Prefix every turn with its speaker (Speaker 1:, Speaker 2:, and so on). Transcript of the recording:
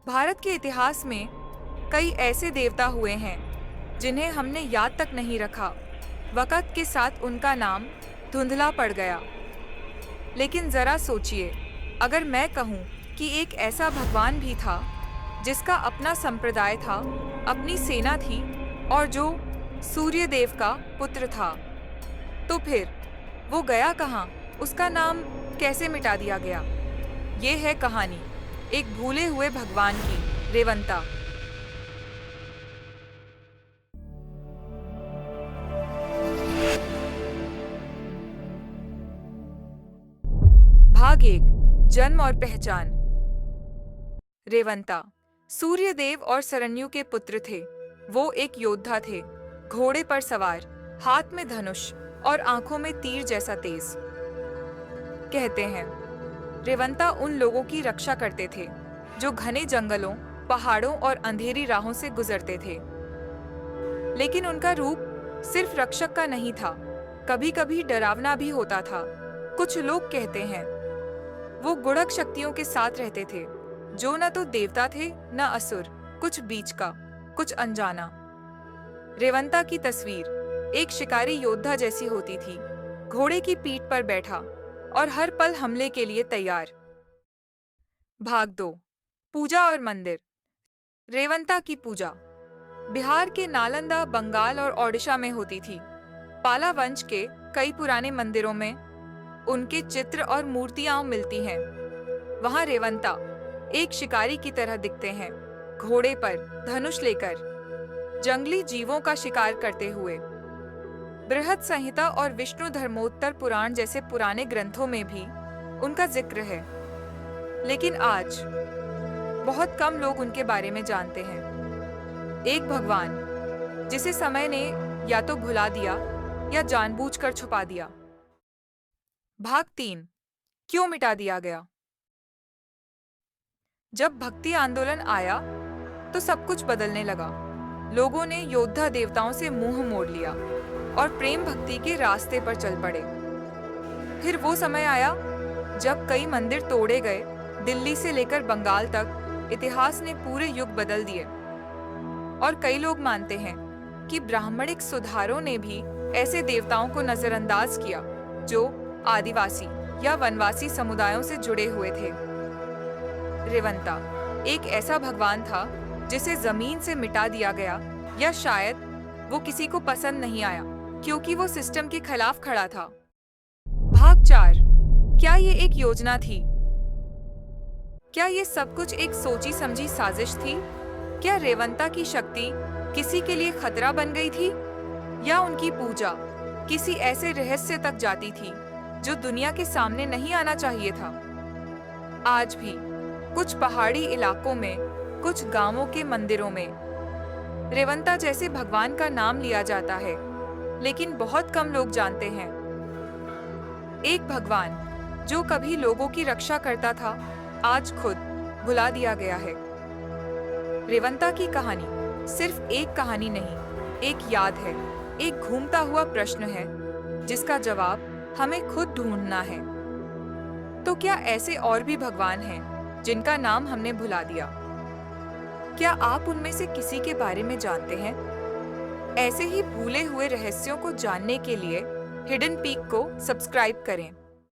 Speaker 1: भारत के इतिहास में कई ऐसे देवता हुए हैं जिन्हें हमने याद तक नहीं रखा। वक़्त के साथ उनका नाम धुंधला पड़ गया। लेकिन जरा सोचिए, अगर मैं कहूँ कि एक ऐसा भगवान भी था जिसका अपना संप्रदाय था, अपनी सेना थी और जो सूर्य देव का पुत्र था, तो फिर वो गया कहाँ? उसका नाम कैसे मिटा दिया गया? ये है कहानी एक भूले हुए भगवान की, रेवंता। भाग 1, जन्म और पहचान। रेवंता सूर्यदेव और सरन्यु के पुत्र थे। वो एक योद्धा थे, घोड़े पर सवार, हाथ में धनुष और आंखों में तीर जैसा तेज। कहते हैं रेवंता उन लोगों की रक्षा करते थे जो घने जंगलों, पहाड़ों और अंधेरी राहों से गुजरते थे। लेकिन उनका रूप सिर्फ रक्षक का नहीं था, कभी-कभी डरावना भी होता था। कुछ लोग कहते हैं वो गुड़क शक्तियों के साथ रहते थे, जो न तो देवता थे न असुर, कुछ बीच का, कुछ अनजाना। रेवंता की तस्वीर एक शिकारी योद्धा जैसी होती थी, घोड़े की पीठ पर बैठा और हर पल हमले के लिए तैयार। भाग 2, पूजा और मंदिर। रेवंता की पूजा बिहार के नालंदा, बंगाल और ओडिशा में होती थी। पाला वंश के कई पुराने मंदिरों में उनके चित्र और मूर्तियां मिलती हैं। वहां रेवंता एक शिकारी की तरह दिखते हैं, घोड़े पर धनुष लेकर, जंगली जीवों का शिकार करते हुए। बृहद संहिता और विष्णु धर्मोत्तर पुराण जैसे पुराने ग्रंथों में भी उनका जिक्र है। लेकिन आज बहुत कम लोग उनके बारे में जानते हैं। एक भगवान जिसे समय ने या तो भुला दिया या जानबूझकर छुपा दिया। भाग 3, क्यों मिटा दिया गया? जब भक्ति आंदोलन आया तो सब कुछ बदलने लगा। लोगों ने योद्धा देवताओं से मुंह मोड़ लिया और प्रेम भक्ति के रास्ते पर चल पड़े। फिर वो समय आया जब कई मंदिर तोड़े गए। दिल्ली से लेकर बंगाल तक इतिहास ने पूरे युग बदल दिए। और कई लोग मानते हैं कि ब्राह्मणिक सुधारों ने भी ऐसे देवताओं को नजरअंदाज किया जो आदिवासी या वनवासी समुदायों से जुड़े हुए थे। रेवंता एक ऐसा भगवान था जिसे जमीन से मिटा दिया गया, या शायद वो किसी को पसंद नहीं आया क्योंकि वो सिस्टम के खिलाफ खड़ा था। भाग 4, क्या ये एक योजना थी? क्या ये सब कुछ एक सोची समझी साजिश थी? क्या रेवंता की शक्ति किसी के लिए खतरा बन गई थी, या उनकी पूजा किसी ऐसे रहस्य तक जाती थी जो दुनिया के सामने नहीं आना चाहिए था? आज भी कुछ पहाड़ी इलाकों में, कुछ गांवों के मंदिरों में रेवंता जैसे भगवान का नाम लिया जाता है, लेकिन बहुत कम लोग जानते हैं। एक भगवान जो कभी लोगों की रक्षा करता था, आज खुद भुला दिया गया है। रेवंता की कहानी सिर्फ एक कहानी नहीं, एक याद है, एक घूमता हुआ प्रश्न है जिसका जवाब हमें खुद ढूंढना है। तो क्या ऐसे और भी भगवान हैं जिनका नाम हमने भुला दिया? क्या आप उनमें से किसी के बारे में जानते हैं? ऐसे ही भूले हुए रहस्यों को जानने के लिए हिडन पीक को सब्सक्राइब करें।